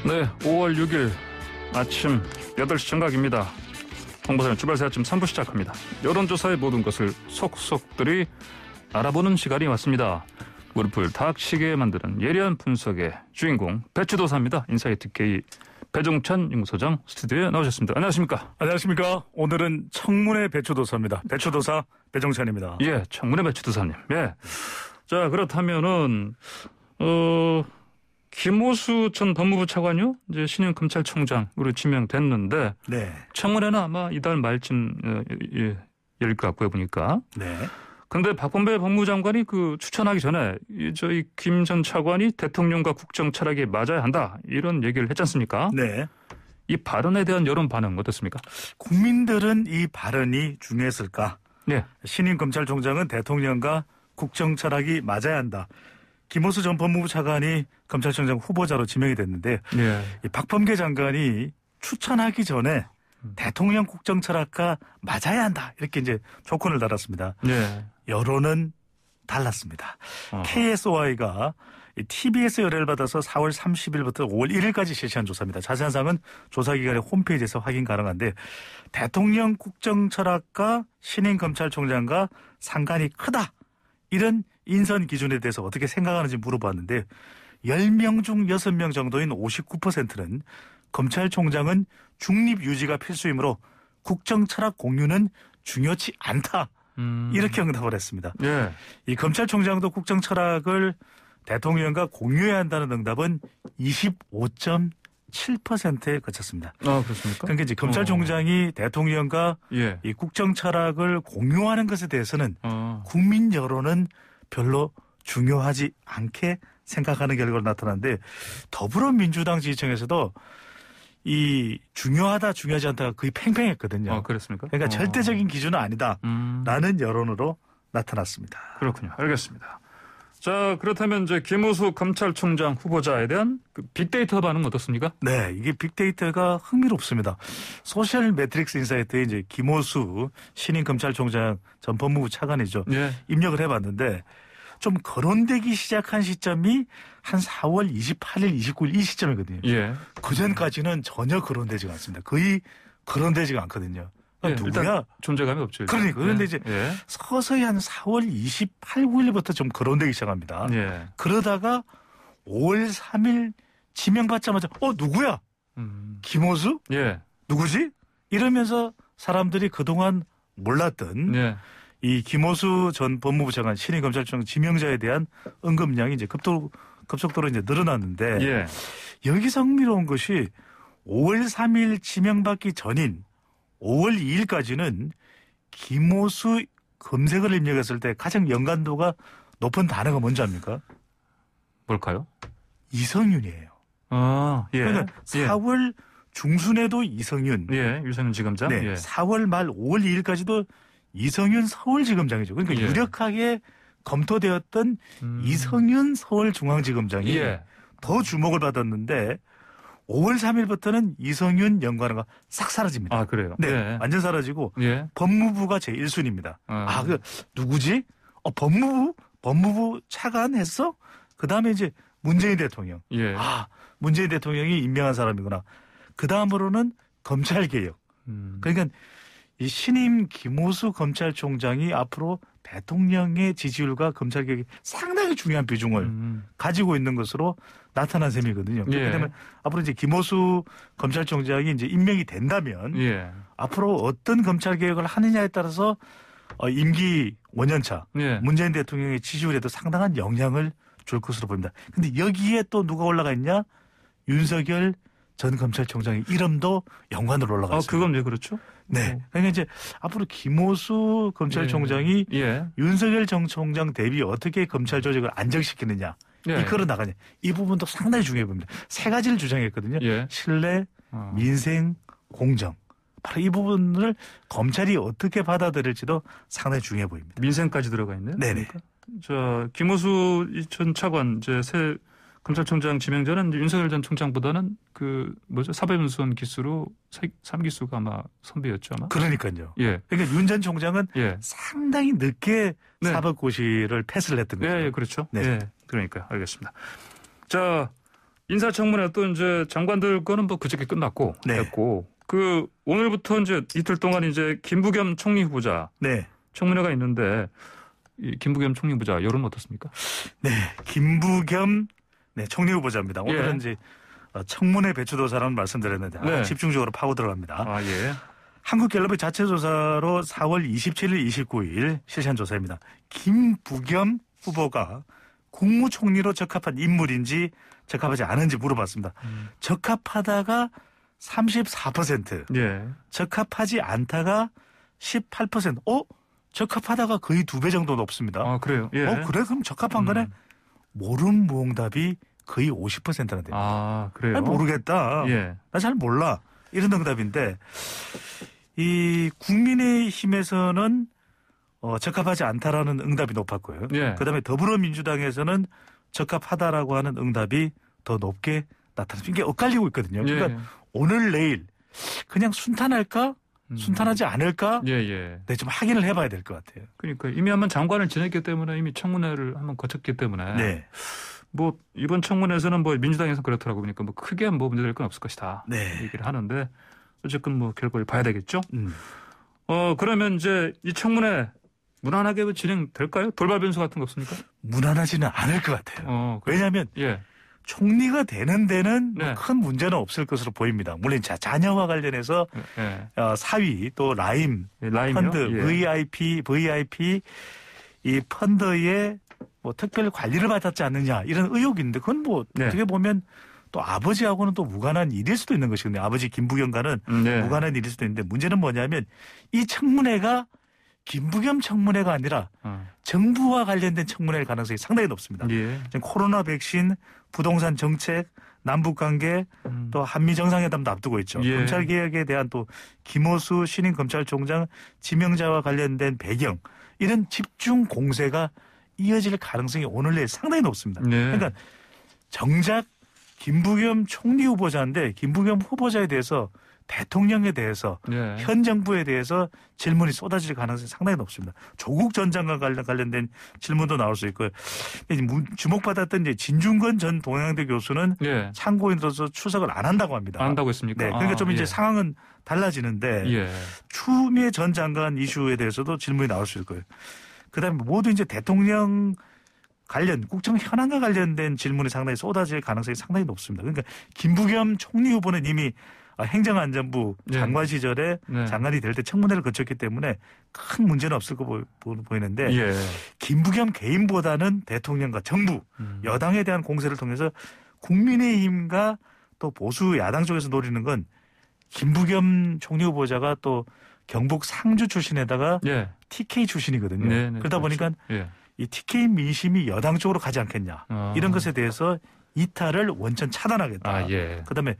네, 5월 6일 아침 8시 정각입니다. 홍보사는 출발새 아침 3부 시작합니다. 여론조사의 모든 것을 속속들이 알아보는 시간이 왔습니다. 무릎을 닥치게 만드는 예리한 분석의 주인공 배추도사입니다. 인사이트 K 배종찬 연구소장 스튜디오에 나오셨습니다. 안녕하십니까? 안녕하십니까? 오늘은 청문회 배추도사입니다. 배추도사 배종찬입니다. 예, 청문회 배추도사님. 예. 자, 그렇다면은 김오수 전 법무부 차관요, 이제 신임 검찰총장으로 지명됐는데, 네. 청문회는 아마 이달 말쯤 열릴 것 같고요, 보니까. 네. 근데 박범계 법무장관이 추천하기 전에 저희 김 전 차관이 대통령과 국정 철학이 맞아야 한다, 이런 얘기를 했지 않습니까? 네. 이 발언에 대한 여론 반응 어떻습니까? 국민들은 이 발언이 중요했을까? 네. 신임 검찰총장은 대통령과 국정 철학이 맞아야 한다. 김오수 전 법무부 차관이 검찰총장 후보자로 지명이 됐는데, 네. 이 박범계 장관이 추천하기 전에 대통령 국정 철학과 맞아야 한다, 이렇게 이제 조건을 달았습니다. 네. 여론은 달랐습니다. KSOI가 TBS 의뢰를 받아서 4월 30일부터 5월 1일까지 실시한 조사입니다. 자세한 사항은 조사기관의 홈페이지에서 확인 가능한데, 대통령 국정 철학과 신임 검찰총장과 상관이 크다, 이런 인선 기준에 대해서 어떻게 생각하는지 물어봤는데, 10명 중 6명 정도인 59%는 검찰총장은 중립 유지가 필수이므로 국정 철학 공유는 중요치 않다, 이렇게 응답을 했습니다. 예. 이 검찰총장도 국정 철학을 대통령과 공유해야 한다는 응답은 25.7%에 그쳤습니다. 아, 그렇습니까? 그러니까 이제 검찰총장이 대통령과 예. 이 국정 철학을 공유하는 것에 대해서는 국민 여론은 별로 중요하지 않게 생각하는 결과로 나타났는데, 더불어민주당 지지층에서도 이 중요하다 중요하지 않다가 거의 팽팽했거든요. 그렇습니까? 그러니까 절대적인 기준은 아니다라는 여론으로 나타났습니다. 그렇군요. 알겠습니다. 자, 그렇다면 이제 김오수 검찰총장 후보자에 대한 빅데이터 반응 어떻습니까? 네, 이게 빅데이터가 흥미롭습니다. 소셜 매트릭스 인사이트에 이제 김오수 신임 검찰총장 전 법무부 차관이죠. 예. 입력을 해봤는데, 좀 거론되기 시작한 시점이 한 4월 28일, 29일 이 시점이거든요. 예. 그 전까지는 전혀 거론되지가 않습니다. 거의 거론되지가 않거든요. 예, 누구야? 일단 존재감이 없죠. 일단. 그러니까. 그런데 이제 예. 서서히 한 4월 28, 9일부터 좀 거론되기 시작합니다. 예. 그러다가 5월 3일 지명받자마자 누구야? 김오수? 예. 누구지? 이러면서 사람들이 그동안 몰랐던 예. 이 김오수 전 법무부 장관 신임 검찰총장 지명자에 대한 언급량이 이제 급속도로 이제 늘어났는데, 예. 여기서 흥미로운 것이 5월 3일 지명받기 전인 5월 2일까지는 김오수 검색을 입력했을 때 가장 연관도가 높은 단어가 뭔지 압니까? 뭘까요? 이성윤이에요. 아, 예. 그러니까 4월 중순에도 이성윤. 예, 유성윤 지검장. 네. 예. 4월 말 5월 2일까지도 이성윤 서울지검장이죠. 그러니까 예. 유력하게 검토되었던 이성윤 서울중앙지검장이 더 주목을 받았는데, 5월 3일부터는 이성윤 연관어가 싹 사라집니다. 아, 그래요? 네. 예. 완전 사라지고 예. 법무부가 제1순위입니다. 누구지? 법무부 차관 했어? 그 다음에 이제 문재인 대통령. 예. 문재인 대통령이 임명한 사람이구나. 그 다음으로는 검찰개혁. 그러니까 이 신임 김오수 검찰총장이 앞으로 대통령의 지지율과 검찰개혁이 상당히 중요한 비중을 가지고 있는 것으로 나타난 셈이거든요. 그렇기 때문에 앞으로 이제 김오수 검찰총장이 이제 임명이 된다면, 앞으로 어떤 검찰개혁을 하느냐에 따라서 임기 5년차 문재인 대통령의 지지율에도 상당한 영향을 줄 것으로 보입니다. 근데 여기에 또 누가 올라가 있냐? 윤석열 전 검찰총장의 이름도 연관으로 올라가 있습니다. 그건 왜 그렇죠? 네. 그러니까 이제 앞으로 김오수 검찰총장이 윤석열 전 총장 대비 어떻게 검찰 조직을 안정시키느냐, 이끌어 나가냐, 이 부분도 상당히 중요해 보입니다. 세 가지를 주장했거든요. 신뢰, 민생, 공정. 바로 이 부분을 검찰이 어떻게 받아들일지도 상당히 중요해 보입니다. 민생까지 들어가 있네요. 네네. 그러니까. 김오수 전 차관 새 검찰총장 지명자는 윤석열 전 총장보다는 사법연수원 기수로 3기수가 아마 선배였죠, 아마. 그러니까요. 예. 그러니까 윤 전 총장은 상당히 늦게 사법고시를 패스를 했던 거죠. 예, 그렇죠. 네. 예, 그러니까요. 알겠습니다. 자, 인사청문회 또 이제 장관들 거는 뭐 그저께 끝났고 네. 했고 그 오늘부터 이제 이틀 동안 이제 김부겸 총리 후보자 네. 청문회가 있는데 이 김부겸 총리 후보자 여론 어떻습니까? 네. 김부겸 네, 총리 후보자입니다. 오늘은 예. 이제 청문회 배추도사라는 말씀드렸는데 네. 집중적으로 파고 들어갑니다. 아 예. 한국갤럽의 자체 조사로 4월 27일, 29일 실시한 조사입니다. 김부겸 후보가 국무총리로 적합한 인물인지 적합하지 않은지 물어봤습니다. 적합하다가 34%, 예. 적합하지 않다가 18%. 적합하다가 거의 2배 정도 높습니다. 아 그래요. 예. 그래? 그럼 적합한 거네? 모름 무응답이 거의 50%나 됩니다. 아 그래요. 아니, 모르겠다. 예. 나 잘 몰라. 이런 응답인데 이 국민의힘에서는 적합하지 않다라는 응답이 높았고요. 예. 그다음에 더불어민주당에서는 적합하다라고 하는 응답이 더 높게 나타났습니다. 이게 엇갈리고 있거든요. 그러니까 예. 오늘 내일 그냥 순탄할까? 순탄하지 않을까? 예예. 네, 좀 확인을 해봐야 될 것 같아요. 그러니까 이미 한번 장관을 지냈기 때문에 이미 청문회를 한번 거쳤기 때문에 네, 뭐 이번 청문회에서는 뭐 민주당에서 그렇더라고 보니까 뭐 크게 뭐 문제될 건 없을 것이다. 네. 얘기를 하는데 어쨌든 뭐 결과를 봐야 되겠죠. 음. 그러면 이제 이 청문회 무난하게 진행될까요? 돌발 변수 같은 거 없습니까? 무난하지는 않을 것 같아요. 왜냐하면 예. 총리가 되는 데는 네. 큰 문제는 없을 것으로 보입니다. 물론 자녀와 관련해서 예. 사위 또 라임 라임이요? 펀드 예. VIP 이 펀드에 뭐 특별 관리를 받았지 않느냐 이런 의혹이 있는데 그건 뭐 네. 어떻게 보면 또 아버지하고는 또 무관한 일일 수도 있는 것이거든요. 아버지 김부겸과는 네. 무관한 일일 수도 있는데 문제는 뭐냐면 이 청문회가 김부겸 청문회가 아니라 정부와 관련된 청문회일 가능성이 상당히 높습니다. 예. 지금 코로나 백신, 부동산 정책, 남북 관계, 또 한미 정상회담도 앞두고 있죠. 예. 검찰 개혁에 대한 또 김호수 신임 검찰총장 지명자와 관련된 배경 이런 집중 공세가 이어질 가능성이 오늘 내일 상당히 높습니다. 네. 그러니까 정작 김부겸 총리 후보자인데 김부겸 후보자에 대해서 대통령에 대해서 네. 현 정부에 대해서 질문이 쏟아질 가능성이 상당히 높습니다. 조국 전 장관 관련된 질문도 나올 수 있고요. 주목받았던 이제 진중권 전 동양대 교수는 예. 참고인으로서 출석을 안 한다고 합니다. 안 한다고 했습니까? 네, 그러니까 좀 이제 상황은 달라지는데 예. 추미애 전 장관 이슈에 대해서도 질문이 나올 수 있을 거예요. 그다음에 모두 이제 대통령 관련 국정 현안과 관련된 질문이 상당히 쏟아질 가능성이 상당히 높습니다. 그러니까 김부겸 총리 후보는 이미 행정안전부 네. 장관 시절에 네. 장관이 될 때 청문회를 거쳤기 때문에 큰 문제는 없을 거 보이는데 예. 김부겸 개인보다는 대통령과 정부 여당에 대한 공세를 통해서 국민의힘과 또 보수 야당 쪽에서 노리는 건 김부겸 총리 후보자가 또 경북 상주 출신에다가 예. TK 출신이거든요. 네, 네, 그러다 그렇죠. 보니까 예. 이 TK 민심이 여당 쪽으로 가지 않겠냐. 이런 것에 대해서 이탈을 원천 차단하겠다. 아, 예. 그다음에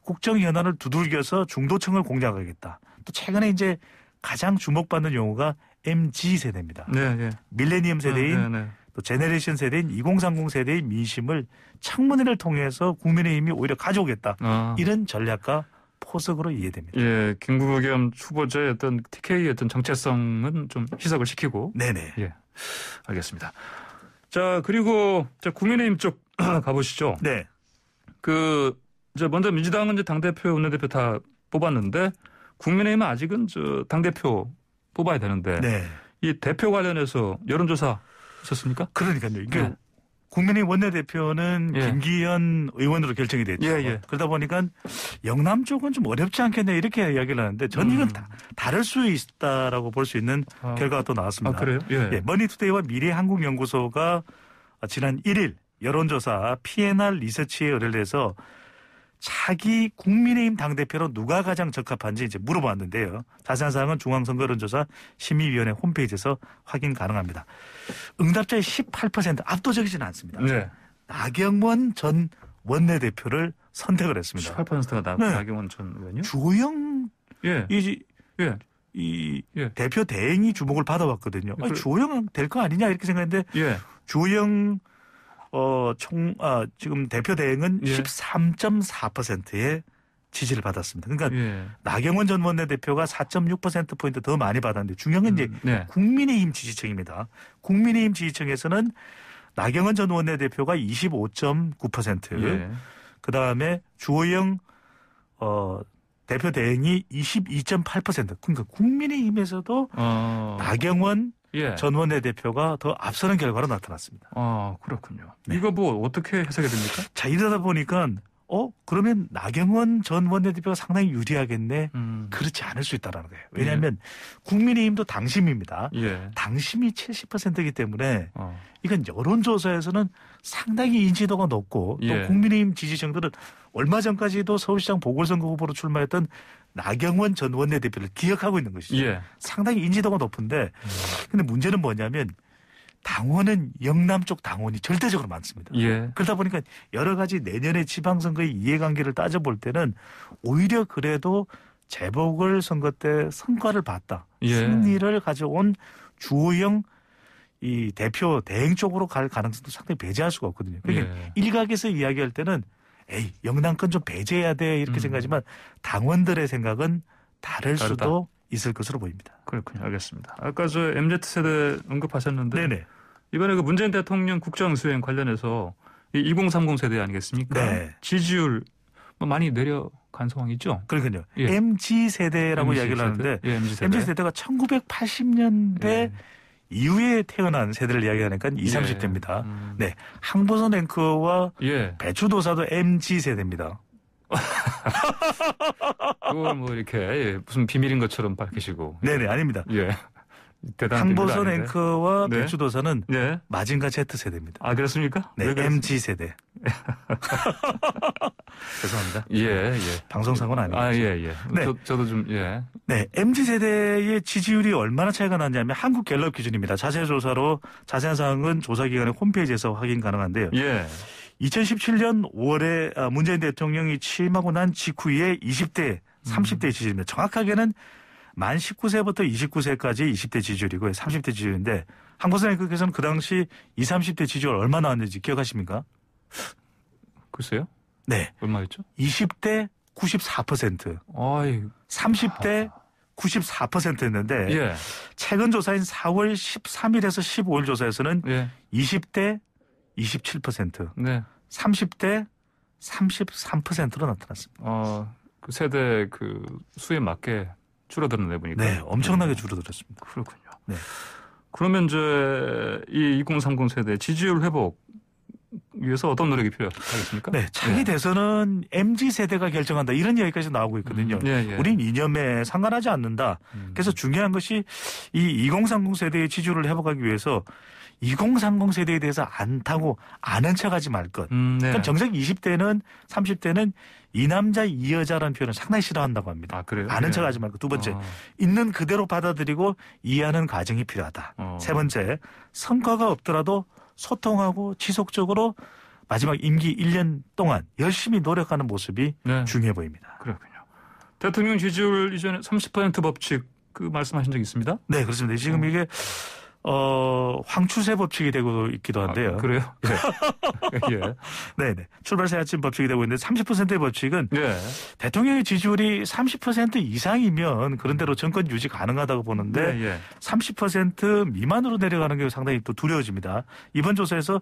국정 현안을 두들겨서 중도층을 공략하겠다. 또 최근에 이제 가장 주목받는 용어가 MZ 세대입니다. 네, 네. 밀레니엄 세대인 네, 네. 또 제네레이션 세대인 2030 세대의 민심을 청문회를 통해서 국민의힘이 오히려 가져오겠다. 이런 전략과 포석으로 이해됩니다. 예, 김부겸 후보자의 어떤 TK의 어떤 정체성은 좀 희석을 시키고. 네네. 예, 알겠습니다. 자, 그리고 국민의힘 쪽 가보시죠. 네. 이제 먼저 민주당은 이제 당대표, 원내대표 다 뽑았는데 국민의힘은 아직은 당대표 뽑아야 되는데 네. 이 대표 관련해서 여론조사 있었습니까? 그러니까요. 이게 네. 국민의힘 원내대표는 예. 김기현 의원으로 결정이 됐죠. 예, 예. 그러다 보니까 영남 쪽은 좀 어렵지 않겠냐 이렇게 이야기를 하는데 저는 이건 다를 수 있다라고 볼 수 있는 결과가 또 나왔습니다. 아, 그래요? 예. 예, 머니투데이와 미래한국연구소가 지난 1일 여론조사 PNR 리서치에 의뢰를 해서 차기 국민의힘 당대표로 누가 가장 적합한지 이제 물어봤는데요. 자세한 사항은 중앙선거여론조사 심의위원회 홈페이지에서 확인 가능합니다. 응답자의 18% 압도적이지는 않습니다. 네. 나경원 전 원내대표를 선택을 했습니다. 18%가 네. 나경원 전 의원이요? 주호영 예. 이 예. 대표 대행이 주목을 받아왔거든요. 아니, 주호영 될 거 아니냐 이렇게 생각했는데 예. 주호영 지금 대표 대행은 예. 13.4%의 지지를 받았습니다. 그러니까 예. 나경원 전 원내대표가 4.6%포인트 더 많이 받았는데 중요한 건 이제 네. 국민의힘 지지층입니다. 국민의힘 지지층에서는 나경원 전 원내대표가 25.9%, 예. 그다음에 주호영 대표 대행이 22.8%. 그러니까 국민의힘에서도 나경원 예. 전 원내대표가 더 앞서는 결과로 나타났습니다. 그렇군요. 네. 이거 뭐 어떻게 해석이 됩니까? 자, 이러다 보니까 그러면 나경원 전 원내대표가 상당히 유리하겠네. 그렇지 않을 수 있다는 거예요. 왜냐하면 국민의힘도 당심입니다. 예. 당심이 70%이기 때문에 이건 여론조사에서는 상당히 인지도가 높고 또 예. 국민의힘 지지층들은 얼마 전까지도 서울시장 보궐선거 후보로 출마했던 나경원 전 원내대표를 기억하고 있는 것이죠. 예. 상당히 인지도가 높은데 근데 문제는 뭐냐면 당원은 영남 쪽 당원이 절대적으로 많습니다. 예. 그러다 보니까 여러 가지 내년의 지방선거의 이해관계를 따져볼 때는 오히려 그래도 재보궐선거 때 성과를 봤다. 예. 승리를 가져온 주호영 이 대표 대행 쪽으로 갈 가능성도 상당히 배제할 수가 없거든요. 그러니까 예. 일각에서 이야기할 때는 영남권 좀 배제해야 돼 이렇게 생각하지만 당원들의 생각은 다를 다르다. 수도 있을 것으로 보입니다. 그렇군요. 알겠습니다. 아까 저 MZ세대 언급하셨는데 네네. 이번에 그 문재인 대통령 국정수행 관련해서 이 2030 세대 아니겠습니까? 네. 지지율 많이 내려간 상황이죠. 그러니까요. 예. MZ세대라고 MZ 이야기를 세대. 하는데 예, MZ세대. MZ세대가 1980년대 예. 이후에 태어난 세대를 이야기하니까 20, 30대입니다. 예. 네. 항보선 앵커와 예. 배추도사도 MZ세대입니다. 그걸 뭐 이렇게 무슨 비밀인 것처럼 밝히시고. 네네, 아닙니다. 예. 대단한 비밀은 항보선 아닌데. 앵커와 네. 배추도사는 예. 마징가 Z세대입니다. 아, 그렇습니까? 네, 왜 그랬습니까? MZ세대. 죄송합니다. 예, 예. 방송사고는 아니죠. 아, 예, 예. 네. 저도 좀, 예. 네, MZ세대의 지지율이 얼마나 차이가 나냐면 한국갤럽 기준입니다. 자세한 조사로 자세한 사항은 조사기관의 홈페이지에서 확인 가능한데요. 예. 2017년 5월에 문재인 대통령이 취임하고 난 직후에 20대, 30대 지지율입니다. 정확하게는 만 19세부터 29세까지 20대 지지율이고요. 30대 지지율인데 한국선 앵커께서는 그 당시 20, 30대 지지율 얼마 나왔는지 기억하십니까? 글쎄요. 네. 얼마였죠? 20대 94%, 아이, 30대 94%였는데 예. 최근 조사인 4월 13일에서 15일 조사에서는 예. 20대 27%, 네. 30대 33%로 나타났습니다. 그 세대 그 수에 맞게 줄어들었네 보니까. 네, 엄청나게 줄어들었습니다. 그렇군요. 네. 그러면 이제 이 2030 세대 지지율 회복 위해서 어떤 노력이 필요하겠습니까? 네, 차기 예. 대선은 MZ세대가 결정한다 이런 얘기까지 나오고 있거든요. 예, 예. 우린 이념에 상관하지 않는다. 그래서 중요한 것이 이 2030 세대의 지지율을 회복하기 위해서 2030 세대에 대해서 안 타고 아는 척하지 말 것. 네. 그러니까 정작 20대는 30대는 이 남자 이 여자라는 표현을 상당히 싫어한다고 합니다. 아, 그래요? 아는 예. 척하지 말고 두 번째 있는 그대로 받아들이고 이해하는 과정이 필요하다. 세 번째 성과가 없더라도 소통하고 지속적으로 마지막 임기 1년 동안 열심히 노력하는 모습이 네. 중요해 보입니다. 그렇군요. 대통령 지지율 이전에 30% 법칙 그 말씀하신 적 있습니다? 네, 그렇습니다. 지금 이게 황추세 법칙이 되고 있기도 한데요. 그래요? 예. 예. 네네. 출발세 아침 법칙이 되고 있는데 30%의 법칙은 예. 대통령의 지지율이 30% 이상이면 그런 대로 정권 유지 가능하다고 보는데 예, 예. 30% 미만으로 내려가는 게 상당히 또 두려워집니다. 이번 조사에서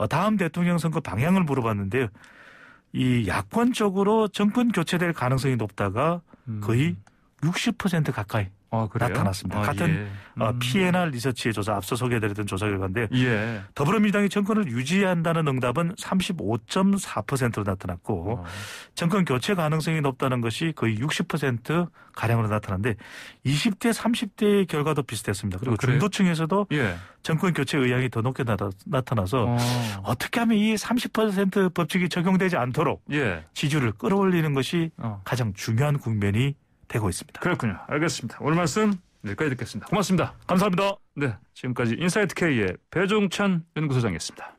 다음 대통령 선거 방향을 물어봤는데요. 이 야권 쪽으로 정권 교체될 가능성이 높다가 거의 60% 가까이 그래요? 나타났습니다. 같은 PNR 리서치의 조사 앞서 소개해드렸던 조사 결과인데 예. 더불어민주당이 정권을 유지한다는 응답은 35.4%로 나타났고 정권 교체 가능성이 높다는 것이 거의 60%가량으로 나타났는데 20대 30대의 결과도 비슷했습니다. 그리고 그래요? 중도층에서도 예. 정권 교체 의향이 더 높게 나타나서 어떻게 하면 이 30% 법칙이 적용되지 않도록 예. 지지율을 끌어올리는 것이 가장 중요한 국면이 되고 있습니다. 그렇군요. 알겠습니다. 오늘 말씀 여기까지 듣겠습니다. 고맙습니다. 감사합니다. 네, 지금까지 인사이트 K의 배종찬 연구소장이었습니다.